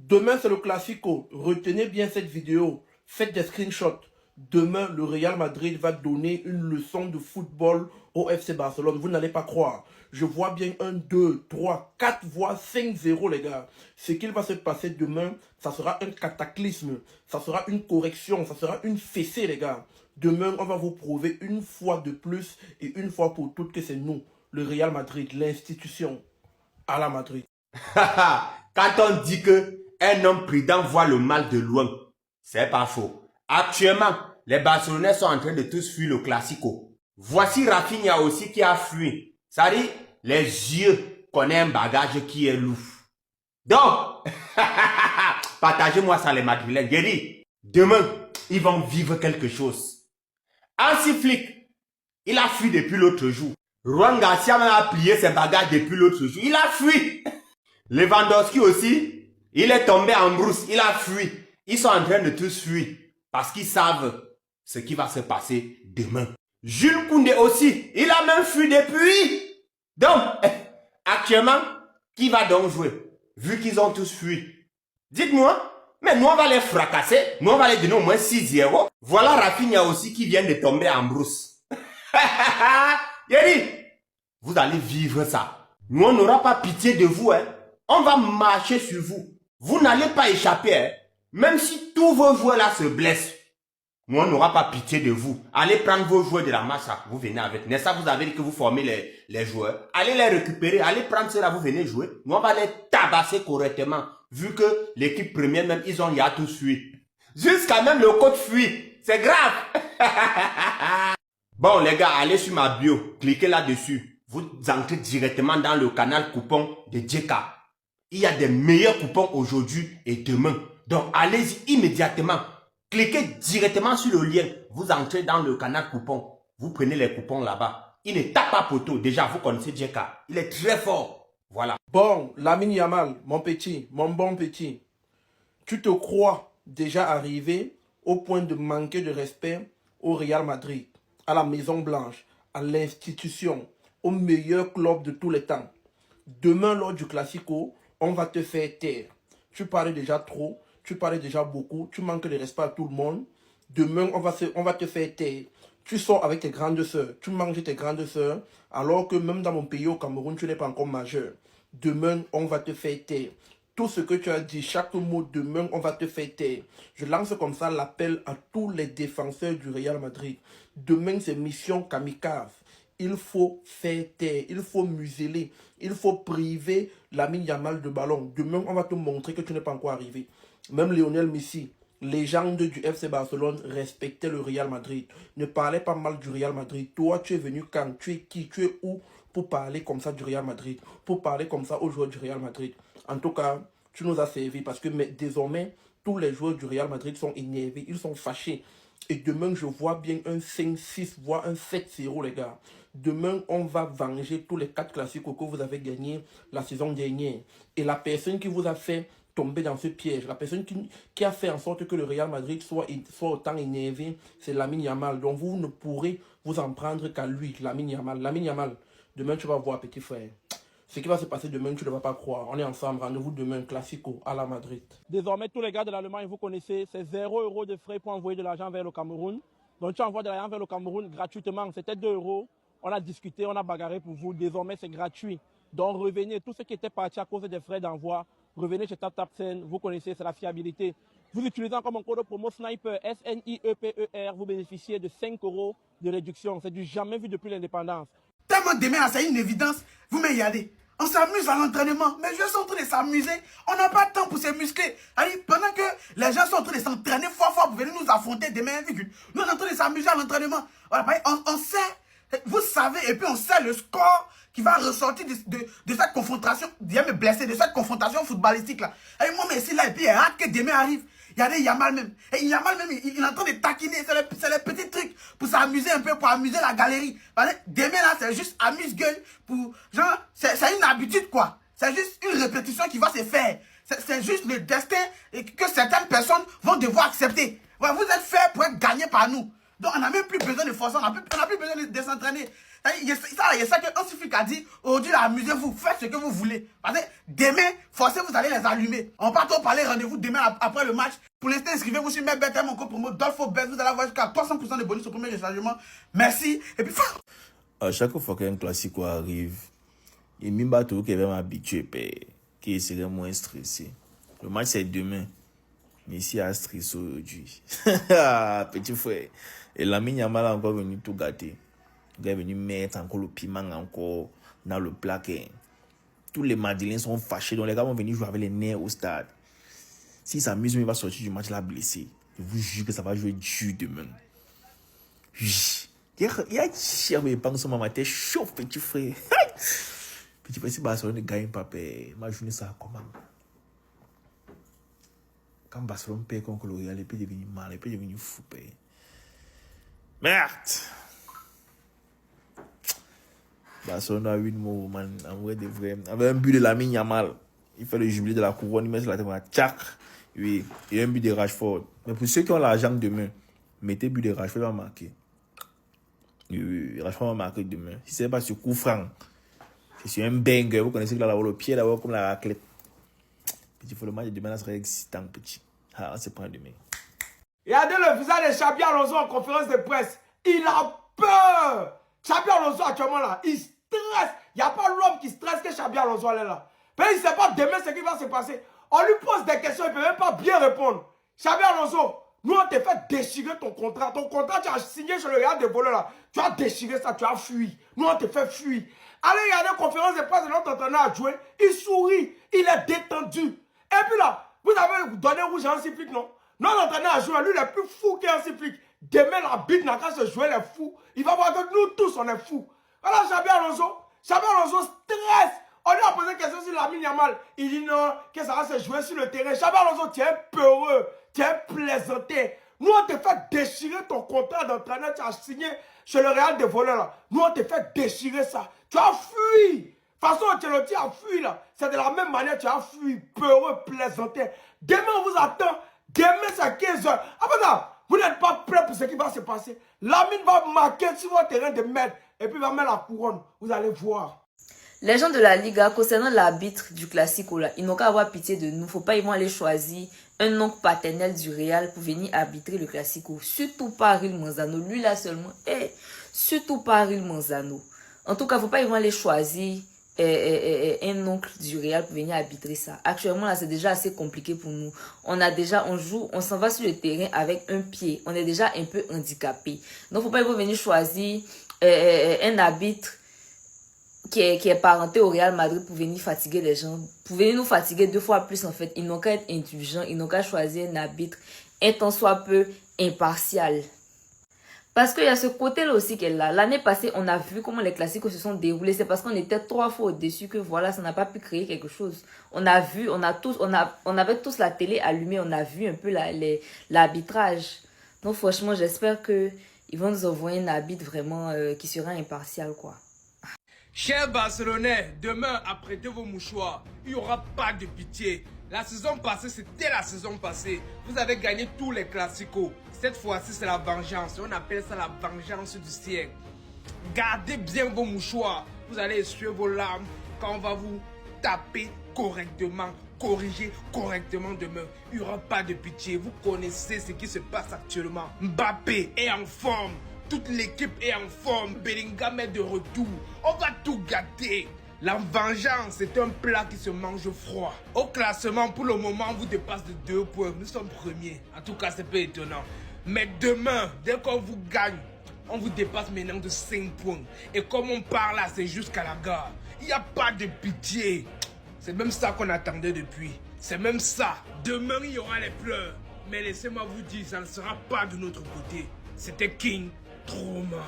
Demain, c'est le Classico. Retenez bien cette vidéo. Faites des screenshots. Demain, le Real Madrid va donner une leçon de football au FC Barcelone. Vous n'allez pas croire. Je vois bien 1, 2, 3, 4, voire 5-0, les gars. Ce qu'il va se passer demain, ça sera un cataclysme. Ça sera une correction. Ça sera une fessée, les gars. Demain, on va vous prouver une fois de plus et une fois pour toutes que c'est nous, le Real Madrid, l'institution à la Madrid. Quand on dit que un homme prudent voit le mal de loin, c'est pas faux. Actuellement, les Barcelonais sont en train de tous fuir le Classico. Voici Rafinha aussi qui a fui. Ça dit, les yeux connaissent un bagage qui est lourd. Donc, partagez-moi ça les Madrilènes. J'ai dit, demain, ils vont vivre quelque chose. Hansi Flick, il a fui depuis l'autre jour. Juan Garcia a plié ses bagages depuis l'autre jour. Il a fui. Lewandowski aussi, il est tombé en brousse, il a fui. Ils sont en train de tous fuir parce qu'ils savent ce qui va se passer demain. Jules Koundé aussi, il a même fui depuis. Donc, actuellement, qui va donc jouer? Vu qu'ils ont tous fui. Dites-moi, mais nous on va les fracasser, nous on va les donner au moins 6-0. Voilà Rafinha aussi qui vient de tomber en brousse. Yeri, vous allez vivre ça. Nous on n'aura pas pitié de vous, hein. On va marcher sur vous. Vous n'allez pas échapper, hein. Même si tous vos joueurs là se blessent. Nous, on n'aura pas pitié de vous. Allez prendre vos joueurs de la match, vous venez avec. N'est-ce pas, vous avez dit que vous formez les joueurs. Allez les récupérer, allez prendre ceux-là, vous venez jouer. Nous, on va les tabasser correctement. Vu que l'équipe première, même, ils ont y a tous fui. Jusqu'à même le coach fuit. C'est grave. Bon, les gars, allez sur ma bio. Cliquez là-dessus. Vous entrez directement dans le canal coupon de JK. Il y a des meilleurs coupons aujourd'hui et demain. Donc, allez-y immédiatement. Cliquez directement sur le lien. Vous entrez dans le canal coupon. Vous prenez les coupons là-bas. Il ne tape pas poteau. Déjà, vous connaissez JK. Il est très fort. Voilà. Bon, Lamine Yamal, mon petit, mon bon petit. Tu te crois déjà arrivé au point de manquer de respect au Real Madrid, à la Maison Blanche, à l'institution, au meilleur club de tous les temps. Demain, lors du Classico, on va te faire taire. Tu parlais déjà trop, tu parlais déjà beaucoup, tu manques de respect à tout le monde. Demain, on va te faire taire. Tu sors avec tes grandes sœurs, tu manges tes grandes sœurs, alors que même dans mon pays, au Cameroun, tu n'es pas encore majeur. Demain, on va te faire taire. Tout ce que tu as dit, chaque mot, demain, on va te faire taire. Je lance comme ça l'appel à tous les défenseurs du Real Madrid. Demain, c'est mission kamikaze. Il faut faire taire, il faut museler, il faut priver Lamine Yamal de ballon. Demain, on va te montrer que tu n'es pas encore arrivé. Même Lionel Messi, légende du FC Barcelone, respectait le Real Madrid. Ne parlait pas mal du Real Madrid. Toi, tu es venu quand? Tu es qui? Tu es où pour parler comme ça du Real Madrid? Pour parler comme ça aux joueurs du Real Madrid? En tout cas, tu nous as servi parce que désormais, tous les joueurs du Real Madrid sont énervés, ils sont fâchés. Et demain, je vois bien un 5-6, voire un 7-0, les gars. Demain, on va venger tous les 4 classiques que vous avez gagnés la saison dernière. Et la personne qui vous a fait tomber dans ce piège, la personne qui a fait en sorte que le Real Madrid soit autant énervé, c'est Lamine Yamal. Donc, vous ne pourrez vous en prendre qu'à lui, Lamine Yamal. Lamine Yamal, demain, tu vas voir, petit frère. Ce qui va se passer demain, tu ne vas pas croire. On est ensemble, rendez-vous demain, Classico, à la Madrid. Désormais, tous les gars de l'Allemagne, vous connaissez, c'est 0 € de frais pour envoyer de l'argent vers le Cameroun. Donc tu envoies de l'argent vers le Cameroun gratuitement. C'était 2 €. On a discuté, on a bagarré pour vous. Désormais, c'est gratuit. Donc revenez, tous ceux qui étaient partis à cause des frais d'envoi, revenez chez TapTapSend. Vous connaissez, c'est la fiabilité. Vous utilisez encore mon code promo SNIPER, SNIEPER, vous bénéficiez de 5 € de réduction. C'est du jamais vu depuis l'indépendance. Tellement demain, c'est une évidence, vous m'y allez. On s'amuse à l'entraînement. Mais les gens sont en train de s'amuser. On n'a pas de temps pour se muscler. Allez, pendant que les gens sont en train de s'entraîner fort pour venir nous affronter demain, nous sommes en train de s'amuser à l'entraînement. Voilà, on sait, vous savez, et puis on sait le score qui va ressortir de cette confrontation, viens me blesser, de cette confrontation footballistique là. Et moi, mais ici là, et puis il y a hâte que demain arrive. Il y a des Yamal même. Et Yamal même, il est en train de taquiner. C'est les petits trucs pour s'amuser un peu, pour amuser la galerie. Demain là, c'est juste amuse-gueule. Genre, c'est une habitude quoi. C'est juste une répétition qui va se faire. C'est juste le destin que certaines personnes vont devoir accepter. Voilà, vous êtes faits pour être gagnés par nous. Donc on n'a même plus besoin de forcer, on n'a plus besoin de s'entraîner. Il y a ça que Hansiflik a dit. Aujourd'hui, amusez-vous, faites ce que vous voulez. Parce que demain, forcez vous allez les allumer. On part au palais, rendez-vous demain après le match. Pour l'instant, inscrivez-vous sur MebBet, mon code promo DolfoBet. Vous allez avoir jusqu'à 300% de bonus au premier rechargement. Merci. Et puis, à chaque fois qu'un classico arrive, il y a Mimbato qui est vraiment habitué, qui serait moins stressé. Le match c'est demain. Mais ici, il y a stress aujourd'hui. Petit frère. Et Lamine Yamal a encore venu tout gâter. Il est venu mettre encore le piment encore dans le plat. Tous les Madeleines sont fâchés. Donc les gars vont venir jouer avec les nerfs au stade. S'il s'amuse, il va sortir du match là blessé. Je vous jure que ça va jouer dur demain. Il y a cher, mais pas que maman, t'es chaud, petit frère. Petit frère, si Barcelone ne gagne pas, ma journée ça comment? Quand Barcelone perd contre le Real, il peut devenir mal, il peut devenir fou. Merde! Barcelone a 8 mots, man. En vrai, de vrai. Avec un but de Lamine Yamal, il fait le jubilé de la couronne, il met sur la tête, tchac! Oui, il y a un but de Rashford. Mais pour ceux qui ont l'argent demain, mettez but de Rashford, il va marquer. Oui, Rashford va marquer demain. Si ce n'est pas sur coup franc, c'est sur un banger. Vous connaissez qu'il a le pied là-bas comme la raclette. Petit, faut le match de demain, ça serait excitant, petit. Ah, on se prend demain. Regardez le visage de Xabi Alonso en conférence de presse. Il a peur. Xabi Alonso actuellement là, il stresse. Il n'y a pas l'homme qui stresse que Xabi Alonso est là. Mais il ne sait pas demain ce qui va se passer. On lui pose des questions, il ne peut même pas bien répondre. Xabi Alonso, nous on t'a fait déchirer ton contrat. Ton contrat, tu as signé sur le Real de Voleur là. Tu as déchiré ça, tu as fui. Nous on t'a fait fuir. Allez regarder la conférence de presse de notre entraîneur à jouer. Il sourit, il est détendu. Et puis là, vous avez donné rouge à Hansiflik, non? Notre entraîneur a joué, lui, il est plus fou qu'Hansiflik. Demain, la bite n'a qu'à se jouer les fous. Il va voir que nous tous, on est fous. Voilà, Xabi Alonso. Xabi Alonso stresse. On lui a posé une question sur Lamine Yamal. Il dit non, que ça va se jouer sur le terrain. Xabi Alonso, tu es peureux. Tu es plaisanté. Nous, on te fait déchirer ton contrat d'entraîneur. Tu as signé chez le Real de Voleur, là. Nous, on te fait déchirer ça. Tu as fui. De toute façon, Ancelotti a fui là. C'est de la même manière que tu as fui, peureux, plaisanté. Demain, on vous attend. Demain, c'est à 15h. Après ça, vous n'êtes pas prêts pour ce qui va se passer. Lamine va marquer sur votre terrain de merde. Et puis, il va mettre la couronne. Vous allez voir. Les gens de la Liga, concernant l'arbitre du Classico, là, ils n'ont qu'à avoir pitié de nous. Faut pas, ils vont aller choisir un oncle paternel du Real pour venir arbitrer le Classico. Surtout pas Ariel Manzano. Lui, là seulement. Surtout pas Ariel Manzano. En tout cas, faut pas, ils vont aller choisir un oncle du Real pour venir arbitrer ça. Actuellement, là, c'est déjà assez compliqué pour nous. On joue, on s'en va sur le terrain avec un pied. On est déjà un peu handicapé. Donc, faut pas, ils vont venir choisir un arbitre qui est parenté au Real Madrid pour venir fatiguer les gens, pour venir nous fatiguer 2 fois plus en fait. Ils n'ont qu'à être indulgents, ils n'ont qu'à choisir un arbitre un tant soit peu impartial. Parce qu'il y a ce côté-là aussi qu'elle a. L'année passée, on a vu comment les classiques se sont déroulés. C'est parce qu'on était 3 fois au-dessus que voilà, ça n'a pas pu créer quelque chose. On a vu, on avait tous la télé allumée, on a vu un peu l'arbitrage. Donc franchement, j'espère qu'ils vont nous envoyer un arbitre vraiment qui sera impartial, quoi. Chers Barcelonais, demain, apprêtez vos mouchoirs. Il n'y aura pas de pitié. La saison passée, c'était la saison passée. Vous avez gagné tous les classicos. Cette fois-ci, c'est la vengeance. On appelle ça la vengeance du siècle. Gardez bien vos mouchoirs. Vous allez essuyer vos larmes quand on va vous taper correctement, corriger correctement demain. Il n'y aura pas de pitié. Vous connaissez ce qui se passe actuellement. Mbappé est en forme. Toute l'équipe est en forme. Bellingham est de retour. On va tout gâter. La vengeance, c'est un plat qui se mange froid. Au classement, pour le moment, on vous dépasse de 2 points. Nous sommes premiers. En tout cas, c'est pas étonnant. Mais demain, dès qu'on vous gagne, on vous dépasse maintenant de 5 points. Et comme on parle là, c'est jusqu'à la gare. Il n'y a pas de pitié. C'est même ça qu'on attendait depuis. C'est même ça. Demain, il y aura les pleurs. Mais laissez-moi vous dire, ça ne sera pas de notre côté. C'était King Trauma.